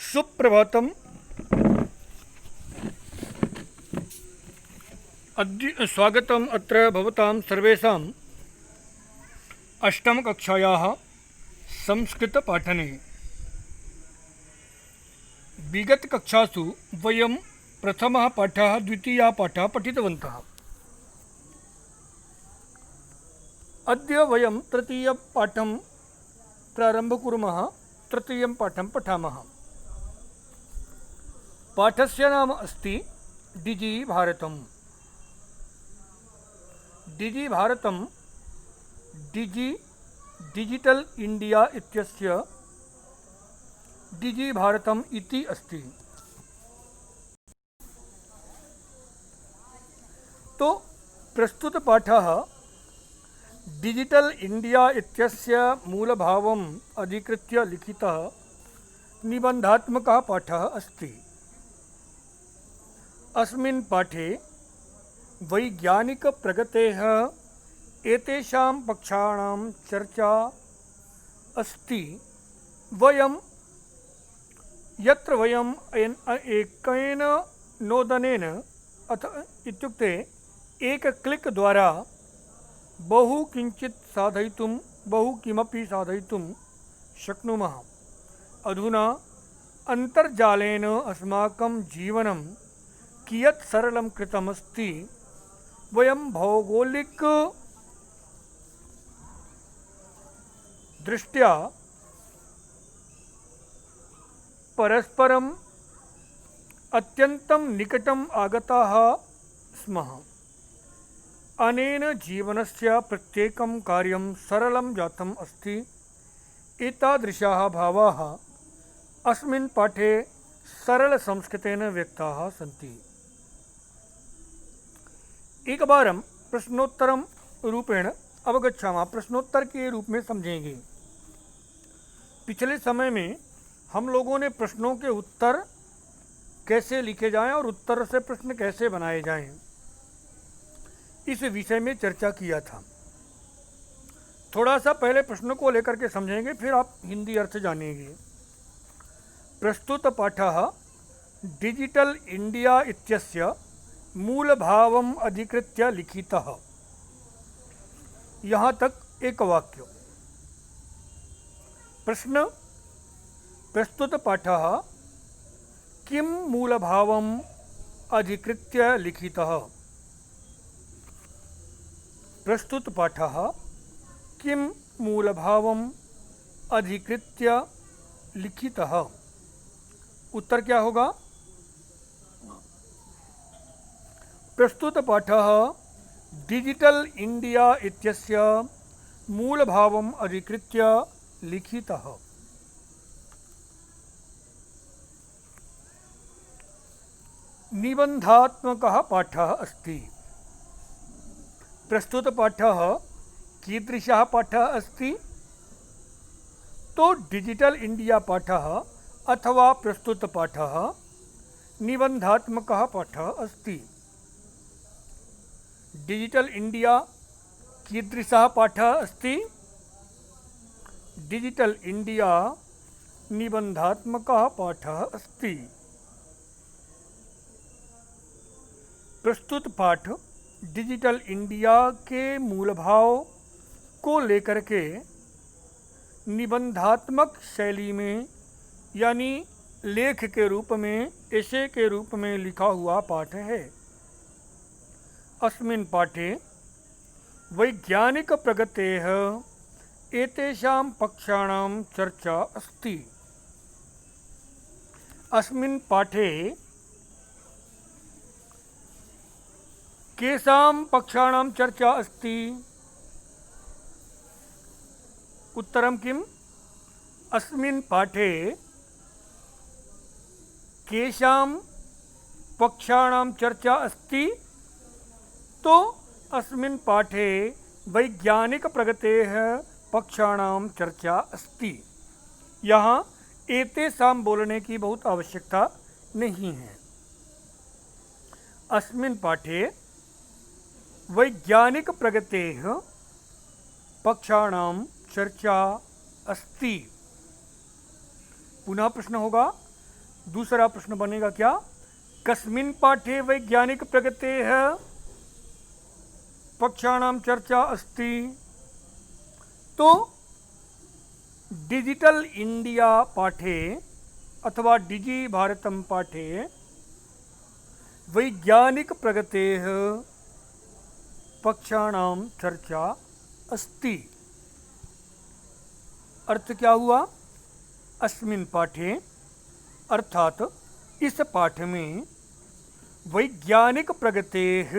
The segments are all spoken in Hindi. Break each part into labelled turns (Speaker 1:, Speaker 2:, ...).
Speaker 1: सुप्रभातम। स्वागतम अत्र भवतां सर्वेषाम् अष्टमकक्षायाः संस्कृतपाठने। विगतकक्षासु वयं प्रथमः पाठः द्वितीयः पाठः पठितवन्तः। अद्य वयं तृतीयपाठं प्रारम्भं कुर्मः। तृतीयं पाठं पठामः। पाठस्य नाम अस्ति डिजिभारतम्। डिजिभारतं डिजिटल इंडिया इत्यस्य डिजिभारतम् इति अस्ति। तो प्रस्तुत पाठः डिजिटल इंडिया इत्यस्य मूलभावम् अधिकृत्य लिखितः निबन्धात्मकः पाठः अस्ति। अस्मिन् पाठे वैज्ञानिकप्रगतेः एतेषां पक्षाणां चर्चा अस्ति। यत्र वयम् एकेन नोदनेन इत्युक्ते एक क्लिक द्वारा बहु किमपि साधयितुं शक्नुमः। अधुना अन्तर्जालेन अस्माकं जीवनं कियत् सरलं कृतमस्ति। वयं भौगोलिक दृष्ट्या परस्परम् अत्यन्तं निकटम् आगताः स्मः। अनेन जीवनस्य प्रत्येकं कार्यं सरलं जातम् अस्ति। एतादृशाः भावाः अस्मिन् पाठे सरलसंस्कृतेन व्यक्ताः सन्ति। एकवारं प्रश्नोत्तरं रूपेण अवगच्छामः। प्रश्नोत्तर के रूप में समझेंगे। पिछले समय में हम लोगों ने प्रश्नों के उत्तर कैसे लिखे जाएं और उत्तर से प्रश्न कैसे बनाए जाएं, इस विषय में चर्चा किया था। थोड़ा सा पहले प्रश्नों को लेकर के समझेंगे, फिर आप हिंदी अर्थ जानेंगे। प्रस्तुत पाठः डिजिटल इंडिया इत्यस्य मूलभावम् अधिकृत्य लिखितः। यहाँ तक एक वाक्य। प्रश्न: प्रस्तुत पाठः किं मूलभावम् अधिकृत्य लिखितः? प्रस्तुत पाठः किं मूलभावम् अधिकृत्य लिखितः? उत्तर क्या होगा? प्रस्तुत पाठः डिजिटल इंडिया इत्यस्य मूलभावम् अधिकृत्य लिखितः। निबन्धात्मकः पाठः अस्ति। प्रस्तुत पाठः कीदृशः पाठः अस्ति? तो डिजिटल इंडिया पाठः अथवा प्रस्तुत पाठः निबन्धात्मकः पाठः अस्ति। डिजिटल इंडिया कीदृशः पाठः अस्ति? डिजिटल इंडिया निबन्धात्मकः पाठः अस्ति। प्रस्तुत पाठ डिजिटल इंडिया के मूलभाव को लेकर के निबंधात्मक शैली में यानी लेख के रूप में, एसे के रूप में लिखा हुआ पाठ है। अस्मिन् पाठे वैज्ञानिक प्रगतेः एतेषां पक्षाणां चर्चा अस्ति। अस्मिन् पाठे केषां पक्षाणां चर्चा अस्ति? उत्तरं किम्? अस्मिन् पाठे केषां पक्षाणां चर्चा अस्ति? तो अस्मिन् पाठे वैज्ञानिक प्रगतेः पक्षाणां चर्चा अस्ति। यहाँ एतेषां बोलने की बहुत आवश्यकता नहीं है। अस्मिन् पाठे वैज्ञानिक प्रगतेः पक्षाणां चर्चा अस्ति। पुनः प्रश्न होगा, दूसरा प्रश्न बनेगा क्या, कस्मिन् पाठे वैज्ञानिक प्रगतेः पक्षाणां चर्चा अस्ति। तो डिजिटल इंडिया पाठे अथवा डिजि भारतम पाठे वैज्ञानिक प्रगतेः पक्षाणां चर्चा अस्ति। अर्थ क्या हुआ, अस्मिन् पाठे अर्थात इस पाठ में वैज्ञानिक प्रगतेः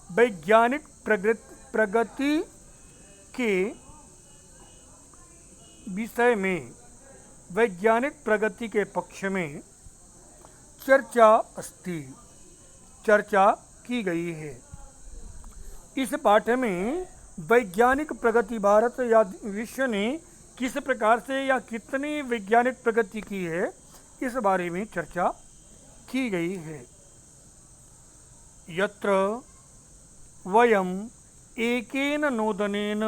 Speaker 1: वैज्ञानिक प्रगति के विषय में, वैज्ञानिक प्रगति के पक्ष में चर्चा अस्ति, चर्चा की गई है। इस पाठ में वैज्ञानिक प्रगति भारत या विश्व ने किस प्रकार से या कितनी वैज्ञानिक प्रगति की है, इस बारे में चर्चा की गई है। यत्र वयम एकेन नोदनेन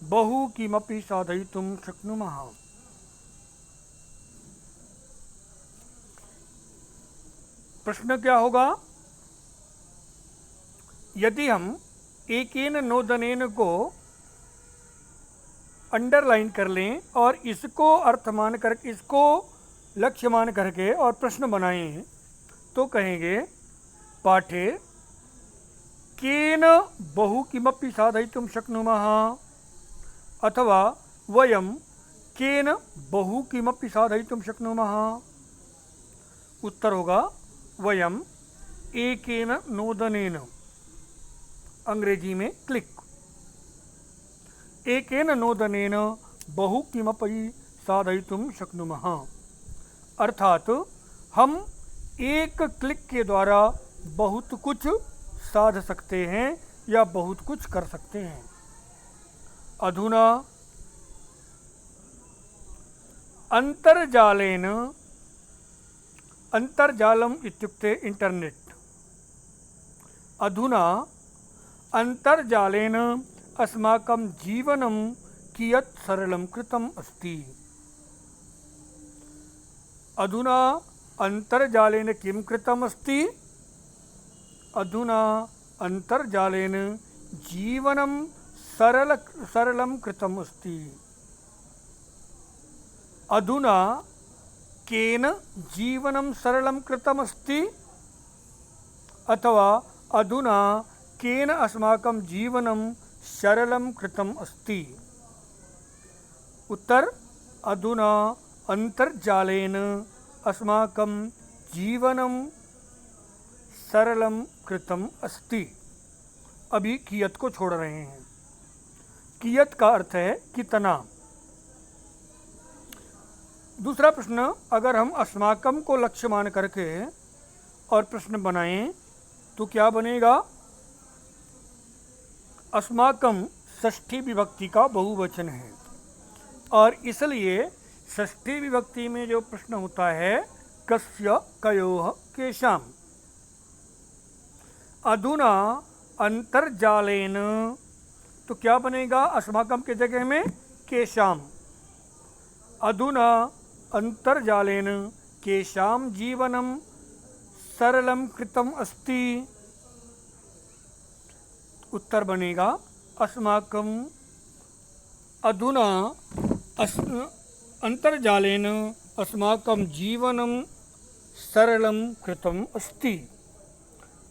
Speaker 1: बहु किमपि साधयितुं शक्नुमः। प्रश्न क्या होगा, यदि हम एकेन नोदनेन को अंडरलाइन कर लें और इसको अर्थ मान कर, इसको लक्ष्य मान करके और प्रश्न बनाएं, तो कहेंगे पाठे केन बहु किमपि साधयितुं शक्नुमः अथवा वयम केन बहु किमपि साधयितुं शक्नुमः। उत्तर होगा वयम एकेन नोदनेन, अंग्रेजी में क्लिक, एकेन नोदनेन बहु किमपि साधयितुं शक्नुमः। अर्थात हम एक क्लिक के द्वारा बहुत कुछ साध सकते हैं या बहुत कुछ कर सकते हैं। अधुना अंतर्जालेन, अंतर्जालम इत्युक्ते इंटरनेट, अधुना अंतर्जालेन अस्माकं जीवनं कियत् सरलं कृतम् अस्ति। अधुना अंतर्जालेन किं कृतम् अस्ति, अधुना अंतर्जालेन जीवनं सरलं कृतम् अस्ति। अधुना केन जीवनं सरलं कृतम् अस्ति अथवा अधुना केन अस्माकं जीवनं सरलं कृतम् अस्ति। उत्तर अधुना अंतर्जालेन अस्माकं जीवनं सरलं कृतम् अस्ति। अभी कियत को छोड़ रहे हैं। कियत का अर्थ है कितना। दूसरा प्रश्न, अगर हम अस्माकं को लक्ष्य मान करके और प्रश्न बनाएं तो क्या बनेगा, अस्माकं षष्ठी विभक्ति का बहुवचन है और इसलिए षष्ठी विभक्ति में जो प्रश्न होता है कस्य कयोः केषां, अधुना अंतर्जालेन, तो क्या बनेगा अस्माकं के जगह में केषां, अधुना अंतर्जालेन केषां जीवनं सरलं कृतम् अस्ति। उत्तर बनेगा अस्माकं अधुना अंतर्जालेन अस्माकं जीवनं सरलं कृतम् अस्ति।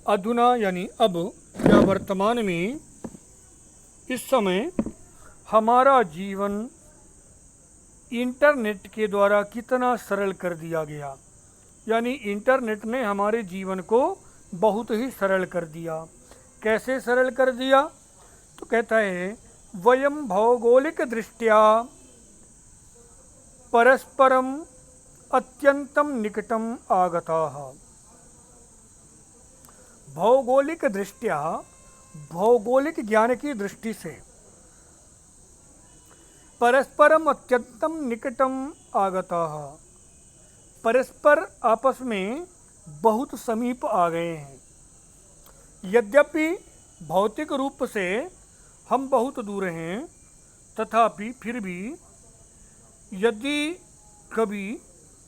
Speaker 1: अधुना यानी अब या वर्तमान में, इस समय हमारा जीवन इंटरनेट के द्वारा कितना सरल कर दिया गया, यानी इंटरनेट ने हमारे जीवन को बहुत ही सरल कर दिया। कैसे सरल कर दिया, तो कहता है वयम भौगोलिक दृष्ट्या परस्परम अत्यंतम निकटम आगताः। भौगोलिक दृष्ट्या, भौगोलिक ज्ञान की दृष्टि से परस्परम अत्यंतम निकटम आगताः, परस्पर आपस में बहुत समीप आ गए हैं। यद्यपि भौतिक रूप से हम बहुत दूर हैं, तथापि फिर भी यदि कभी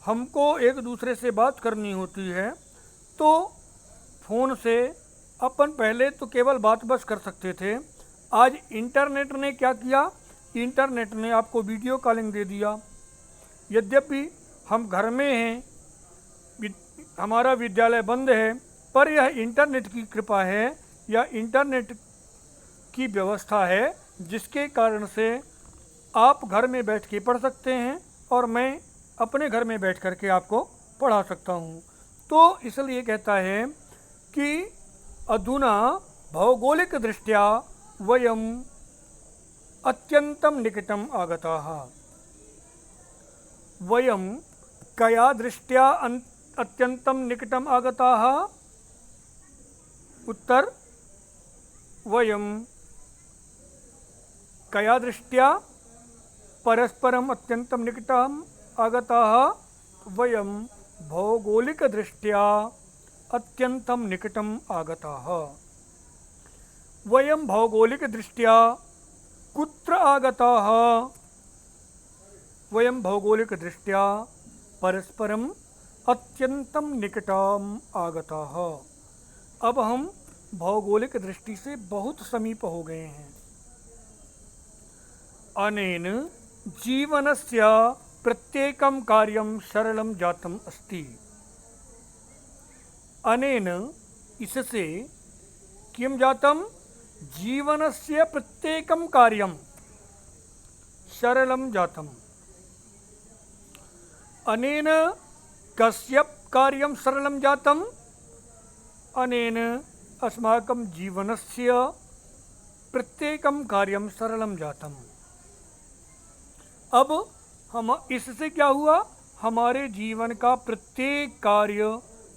Speaker 1: हमको एक दूसरे से बात करनी होती है तो फ़ोन से अपन पहले तो केवल बात बस कर सकते थे। आज इंटरनेट ने क्या किया, इंटरनेट ने आपको वीडियो कॉलिंग दे दिया। यद्यपि हम घर में हैं, हमारा विद्यालय बंद है, पर यह इंटरनेट की कृपा है, यह इंटरनेट की व्यवस्था है जिसके कारण से आप घर में बैठ के पढ़ सकते हैं और मैं अपने घर में बैठ कर के आपको पढ़ा सकता हूँ। तो इसलिए कहता है कि अधुना भौगोलिक दृष्ट्या वयम अत्यंतम निकटम आगताः। वयम कया दृष्ट्या अत्यंतम निकटम आगताः? उत्तर, वयम कया दृष्ट्या परस्परम अत्यंतम निकटम आगताः? वयम भौगोलिक दृष्ट्या अत्यंतम निकटम आगताः। वयम भौगोलिक दृष्ट्या कुत्र आगताः? वयम भौगोलिक दृष्ट्या परस्परम अत्यंतम निकटम आगताः। अब हम भौगोलिक दृष्टि से बहुत समीप हो गए हैं। अनेन जीवनस्य प्रत्येकं कार्यं सरलं जातम् अस्ति। अनेन इससे किं जातम, जीवनस्य प्रत्येकं कार्यं सरलं जातम्। अनेन कस्य कार्यं सरलं जातम्? अनेन अस्माकं जीवनस्य प्रत्येकं कार्यं सरलं जातम्। अब हम इससे क्या हुआ, हमारे जीवन का प्रत्येक कार्य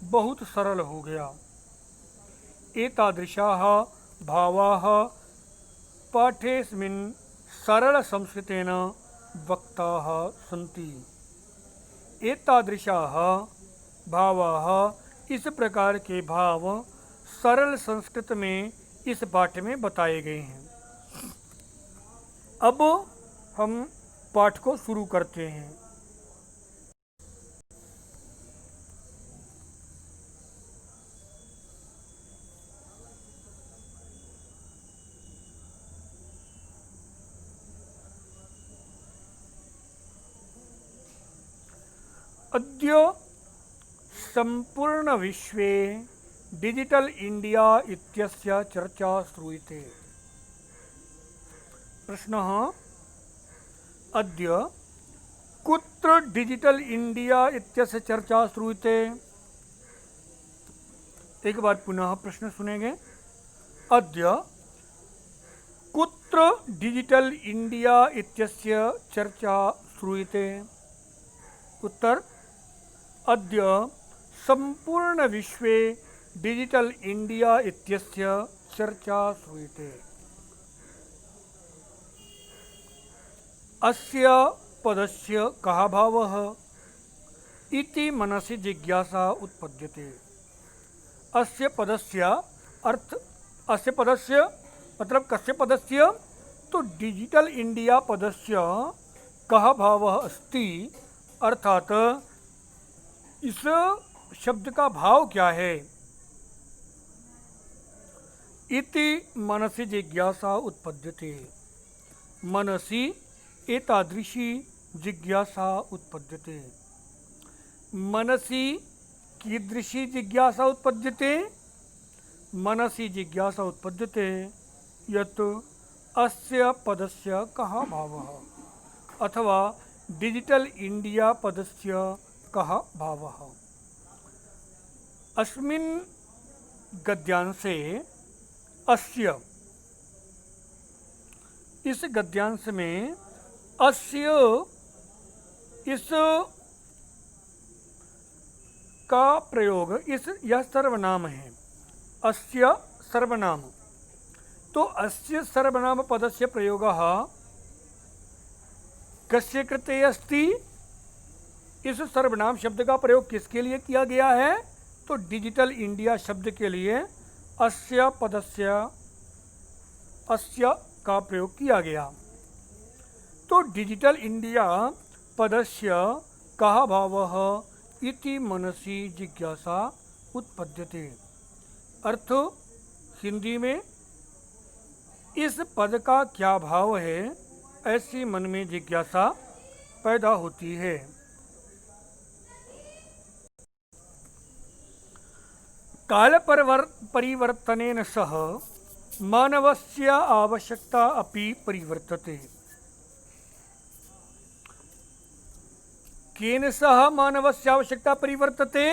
Speaker 1: बहुत सरल हो गया। एतादृशाः भावाः पाठेऽस्मिन् सरल संस्कृतेन वक्ताः सन्ति। एतादृशाः भावाः, इस प्रकार के भाव सरल संस्कृत में इस पाठ में बताए गए हैं। अब हम पाठ को शुरू करते हैं। अद्य संपूर्ण विश्वे डिजिटल इंडिया इत्यस्य चर्चा श्रूयते। प्रश्नः, अद्य कुत्र डिजिटल इंडिया इत्यस्य चर्चा श्रूयते? एक बार पुनः प्रश्न सुनेंगे। अद्य कुत्र डिजिटल इंडिया इत्यस्य चर्चा श्रूयते? उत्तर, अद्य संपूर्ण विश्वे डिजिटल इंडिया इत्यस्य चर्चा श्रूयते। अस्य पदस्य कः भावः इति मनसि जिज्ञासा उत्पद्यते। अस्य पदस्य अर्थ, अस्य पदस्य मतलब कस्य पदस्य? तो डिजिटल इंडिया पदस्य कः भावः अस्ति, अर्थात इस शब्द का भाव क्या है। इति मनसि जिज्ञासा उत्पद्यते। मनसि एतादृशी जिज्ञासा उत्पद्यते। मनसि कीदृशी जिज्ञासा उत्पद्यते? मनसि जिज्ञासा उत्पद्यते यत् अस्य पदस्य कः भावः, अथवा डिजिटल इंडिया पदस्य कः भावः। अस्मिन् गद्यांशे अस्य, इस गद्यांश में अस्य, इस का प्रयोग, यह सर्वनाम है। अस्य सर्वनाम, तो अस्य सर्वनाम पदस्य प्रयोगः कस्य कृते अस्ति? इस सर्वनाम शब्द का प्रयोग किसके लिए किया गया है? तो डिजिटल इंडिया शब्द के लिए अस्य पदस्य, अस्य का प्रयोग किया गया। तो डिजिटल इंडिया पदस्य कः भावः इति मनसि जिज्ञासा उत्पद्यते। अर्थ हिंदी में, इस पद का क्या भाव है, ऐसी मन में जिज्ञासा पैदा होती है। काल परिवर्तनेन सह मानवस्य आवश्यकता अपि परिवर्तते। केन सह मानवस्य आवश्यकता परिवर्तते?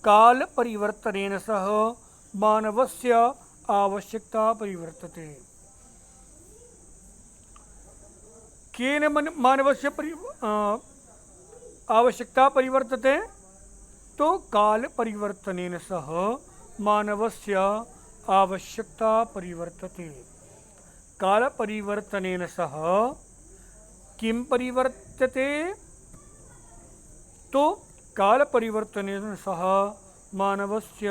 Speaker 1: काल परिवर्तनेन सह मानवस्य आवश्यकता परिवर्तते। केन मानवस्य आवश्यकता परिवर्तते? तो काल परिवर्तनेन सह मानवस्य आवश्यकता परिवर्तते। काल परिवर्तनेन सह किं परिवर्तते? तो काल परिवर्तनेन सह मानवस्य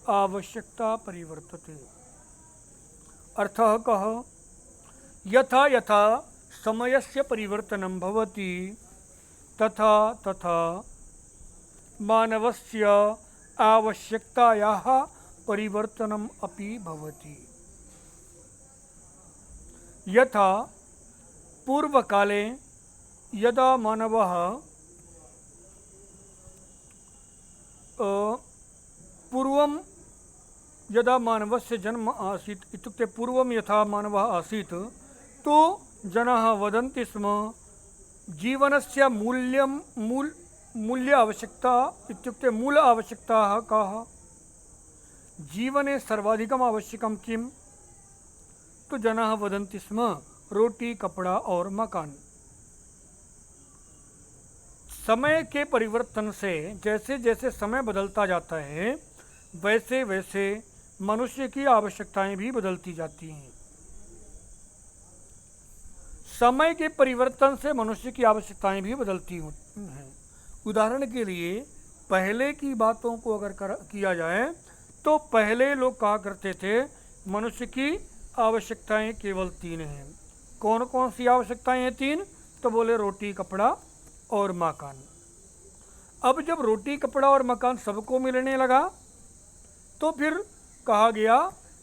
Speaker 1: आवश्यकता परिवर्तते। अर्थः कः? यथा यथा समयस्य परिवर्तनं भवति तथा तथा मानवस्य आवश्यकतायाः परिवर्तनम् अपि भवति। यथा पूर्वकाले यदा मानवः पूर्वं यदा मानवस्य जन्म आसीत्, इत्युक्ते पूर्वं यथा मानवः आसीत्, तो जनाः वदन्ति स्म जीवनस्य मूल्य आवश्यकता, इत्युक्ते मूल आवश्यकताः काः? जीवने सर्वाधिकम् आवश्यकं किम्? तो जनाः वदन्ति स्म रोटी, कपड़ा और मकान। समय के परिवर्तन से जैसे जैसे समय बदलता जाता है, वैसे वैसे मनुष्य की आवश्यकताएं भी बदलती जाती हैं। समय के परिवर्तन से मनुष्य की आवश्यकताएं भी बदलती हैं। उदाहरण के लिए पहले की बातों को अगर किया जाए तो पहले लोग कहा करते थे मनुष्य की आवश्यकताएं केवल 3 हैं। कौन कौन सी आवश्यकताएं हैं 3? तो बोले रोटी, कपड़ा और मकान। अब जब रोटी, कपड़ा और मकान सबको मिलने लगा तो फिर कहा गया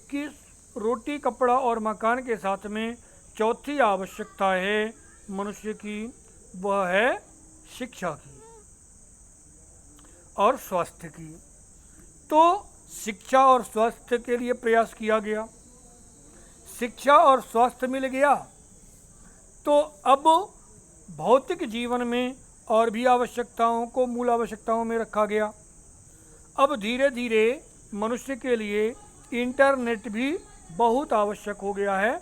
Speaker 1: कि रोटी, कपड़ा और मकान के साथ में चौथी आवश्यकता है मनुष्य की, वह है शिक्षा की और स्वास्थ्य की। तो शिक्षा और स्वास्थ्य के लिए प्रयास किया गया। शिक्षा और स्वास्थ्य मिल गया तो अब भौतिक जीवन में और भी आवश्यकताओं को मूल आवश्यकताओं में रखा गया। अब धीरे धीरे मनुष्य के लिए इंटरनेट भी बहुत आवश्यक हो गया है।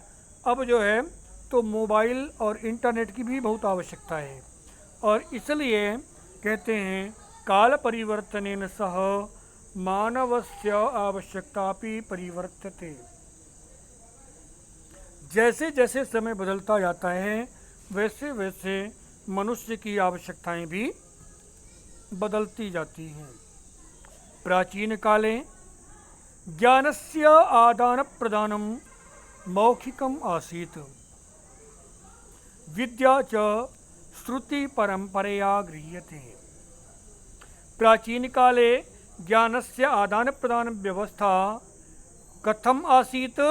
Speaker 1: अब जो है तो मोबाइल और इंटरनेट की भी बहुत आवश्यकता है, और इसलिए कहते हैं काल परिवर्तनेन सह मानवस्य आवश्यकतापि परिवर्तते। जैसे जैसे समय बदलता जाता है वैसे वैसे मनुष्य की आवश्यकताएं भी बदलती जाती हैं। प्राचीन काले ज्ञानस्य आदान प्रदानं मौखिकम् आसीत्, विद्या च श्रुति परंपरया गृह्यते। प्राचीन काले ज्ञानस्य आदान प्रदान व्यवस्था कथम आसीत्?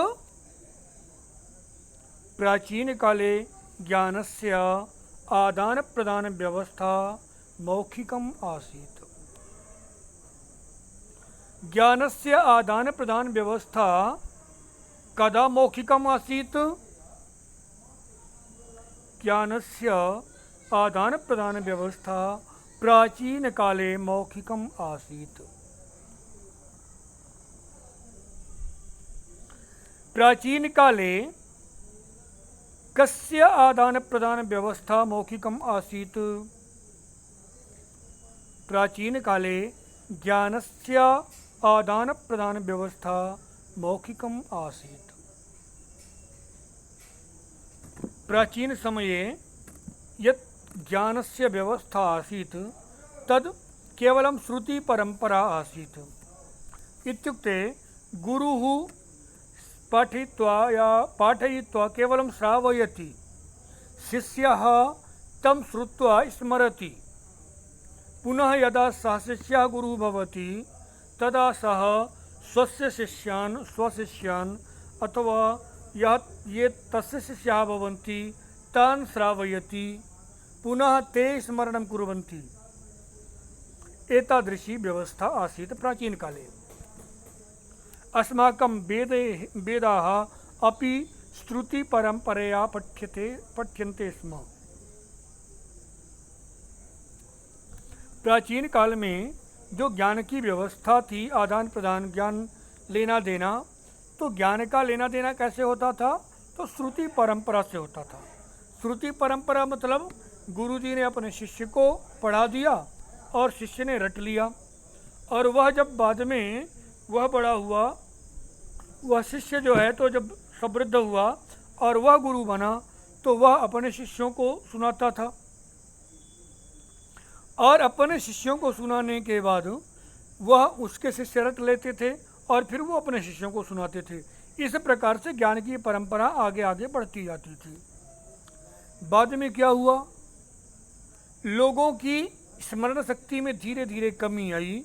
Speaker 1: प्राचीन काले ज्ञानस्य आदान प्रदान व्यवस्था मौखिकम् आसीत्। ज्ञानस्य आदान प्रदान व्यवस्था कदा मौखिकम् आसीत्? ज्ञानस्य आदान प्रदान व्यवस्था प्राचीन काले मौखिकम् आसीत्। प्राचीन काले कस्य आदान प्रदान व्यवस्था मौखिकम् आसीत्? प्राचीन काले ज्ञानस्य आदान प्रदान व्यवस्था मौखिकम् आसीत्। प्राचीन समये यत् ज्ञानस्य व्यवस्था आसीत् तद् केवलं श्रुति परंपरा आसीत्। इत्युक्ते गुरुः पाठयित्वा या पाठयित्वा केवलं श्रावयति, शिष्यः तं श्रुत्वा स्मरति, पुनः यदा सः शिष्यः गुरुः भवति तदा सः स्वस्य शिष्यान् अथवा ये तस्य शिष्याः भवन्ति तान् श्रावयति पुनः ते स्मरणं कुर्वन्ति। एतादृशी व्यवस्था आसीत् प्राचीनकाले। अस्माकं वेदाः अपि श्रुतिपरम्परया पठ्यन्ते स्म। प्राचीन काल में जो ज्ञान की व्यवस्था थी, आदान प्रदान, ज्ञान लेना देना, तो ज्ञान का लेना देना कैसे होता था? तो श्रुति परंपरा से होता था। श्रुति परंपरा मतलब गुरुजी ने अपने शिष्य को पढ़ा दिया और शिष्य ने रट लिया, और वह जब बाद में वह बड़ा हुआ, वह शिष्य जो है तो जब समृद्ध हुआ और वह गुरु बना तो वह अपने शिष्यों को सुनाता था, और अपने शिष्यों को सुनाने के बाद वह उसके शिष्य रट लेते थे और फिर वो अपने शिष्यों को सुनाते थे। इस प्रकार से ज्ञान की परंपरा आगे आगे बढ़ती जाती थी। बाद में क्या हुआ? लोगों की स्मरण शक्ति में धीरे धीरे कमी आई,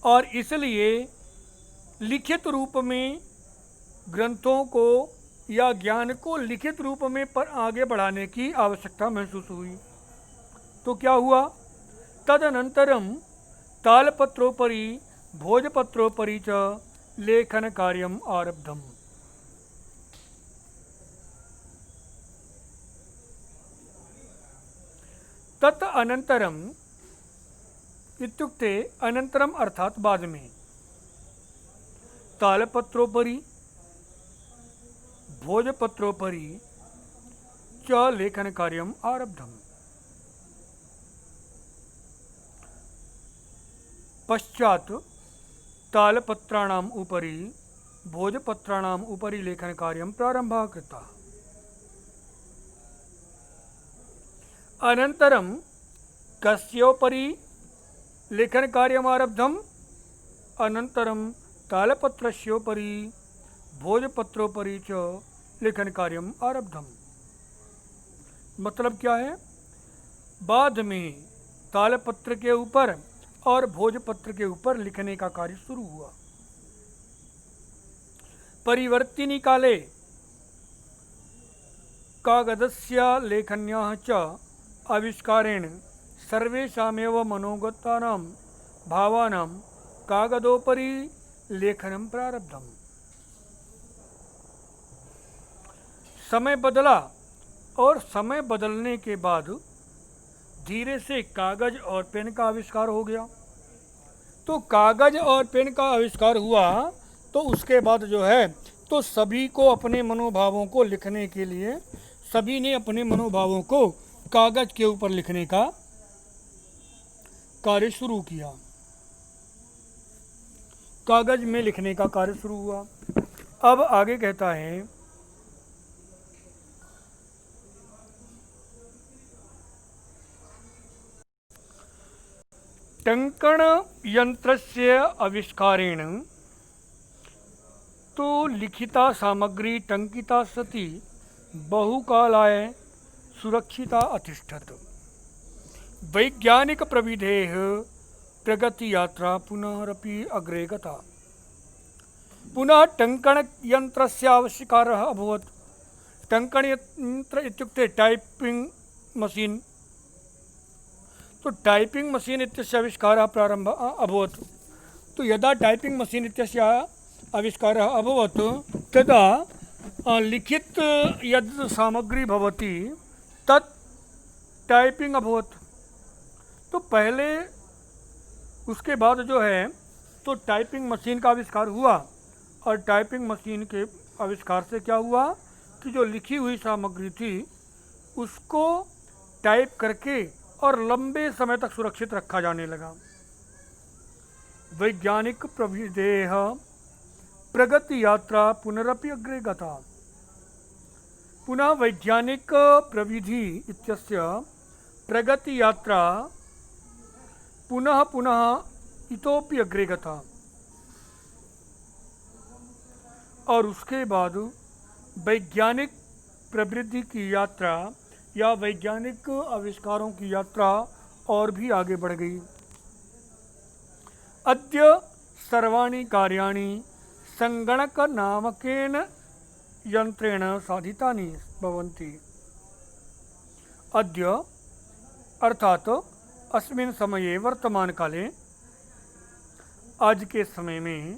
Speaker 1: और इसलिए लिखित रूप में ग्रंथों को या ज्ञान को लिखित रूप में पर आगे बढ़ाने की आवश्यकता महसूस हुई। तो क्या हुआ? तदनंतरम तालपत्रोपरि भोजपत्रोपरि च लेखन कार्यम आरब्धम। तत् अनंतरम इत्युक्ते अनंतरम अर्थात बाद में, तालपत्रोपरि भोजपत्रोपरि च लेखन कार्यम आरब्धम। पश्चात तालपत्राणाम उपरि भोजपत्राणाम उपरि लेखन कार्यम प्रारंभः कृतः। अनंतरम कस्योपरि लेखन कार्यम आरब्धम? अनंतरम तालपत्रस्योपरि भोजपत्रोपरि च लेखन कार्यम आरब्धम। मतलब क्या है? बाद में तालपत्र के ऊपर और भोजपत्र के ऊपर लिखने का कार्य शुरू हुआ। परिवर्तिनी काले कागदस्य लेखन्याः च आविष्कारेण सर्वेषामेव मनोगतानां भावानां कागदोपरि लेखनं प्रारब्धम्। समय बदला, और समय बदलने के बाद धीरे से कागज और पेन का आविष्कार हो गया। तो कागज और पेन का आविष्कार हुआ तो उसके बाद जो है तो सभी को अपने मनोभावों को लिखने के लिए सभी ने अपने मनोभावों को कागज के ऊपर लिखने का कार्य शुरू किया। कागज में लिखने का कार्य शुरू हुआ। अब आगे कहता है, टंकण यंत्रस्य आविष्कारेण तो लिखिता सामग्री टंकिता सती बहुकालाय सुरक्षिता अतिष्ठत। वैज्ञानिक प्रविधेः प्रगति यात्रा पुनरपि अग्रे गता। पुनः टंकण यंत्रस्य आविष्कारः अभवत्। टंकण यंत्र इत्युक्ते टाइपिंग मशीन। तो टाइपिंग मशीन इत्यस्य आविष्कारः प्रारम्भः अभवत्। तो यदा टाइपिंग मशीन इत्यस्य आविष्कारः अभवत् तदा लिखित यद् सामग्री भवति तत् टाइपिंग अभवत्। तो पहले उसके बाद जो है तो टाइपिंग मशीन का आविष्कार हुआ, और टाइपिंग मशीन के आविष्कार से क्या हुआ कि जो लिखी हुई सामग्री थी उसको टाइप करके और लंबे समय तक सुरक्षित रखा जाने लगा। वैज्ञानिक प्रविधेः प्रगति यात्रा पुनरपि अग्रे गता। पुनः वैज्ञानिक प्रविधि इत्यस्य प्रगति यात्रा पुनः पुनः इतोपि अग्रे गता। और उसके बाद वैज्ञानिक प्रवृत्ति की यात्रा या वैज्ञानिक आविष्कारों की यात्रा और भी आगे बढ़ गई। अद्य सर्वाणि कार्याणि संगणक नामकेन यंत्रेण साधितानि भवन्ति। अद्य अर्थात अस्मिन् समये वर्तमान काले, आज के समय में,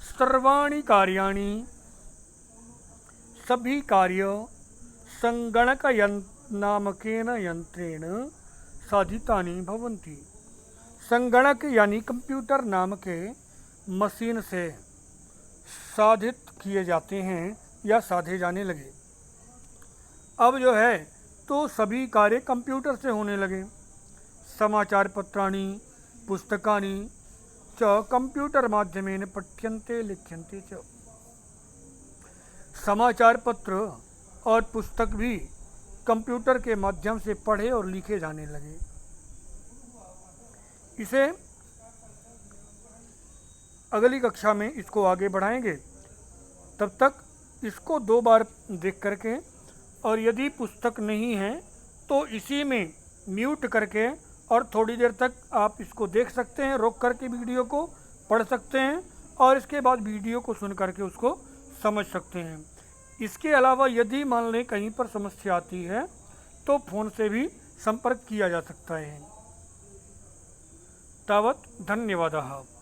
Speaker 1: सर्वाणि कार्याणि सभी कार्य संगणक नामकेन यंत्रेण साधितानि भवन्ति। संगणक यानी कंप्यूटर नाम के मशीन से साधित किए जाते हैं या साधे जाने लगे। अब जो है तो सभी कार्य कंप्यूटर से होने लगे। समाचार पत्राणि पुस्तकानि च कंप्यूटर माध्यमेन पठ्यन्ते लिख्यन्ते च। समाचार पत्र और पुस्तक भी कंप्यूटर के माध्यम से पढ़े और लिखे जाने लगे। इसे अगली कक्षा में इसको आगे बढ़ाएंगे। तब तक इसको 2 बार देख करके, और यदि पुस्तक नहीं है तो इसी में म्यूट करके और थोड़ी देर तक आप इसको देख सकते हैं, रोक करके वीडियो को पढ़ सकते हैं और इसके बाद वीडियो को सुन करके उसको समझ सकते हैं। इसके अलावा यदि मान लें कहीं पर समस्या आती है तो फ़ोन से भी संपर्क किया जा सकता है। तावत् धन्यवादः।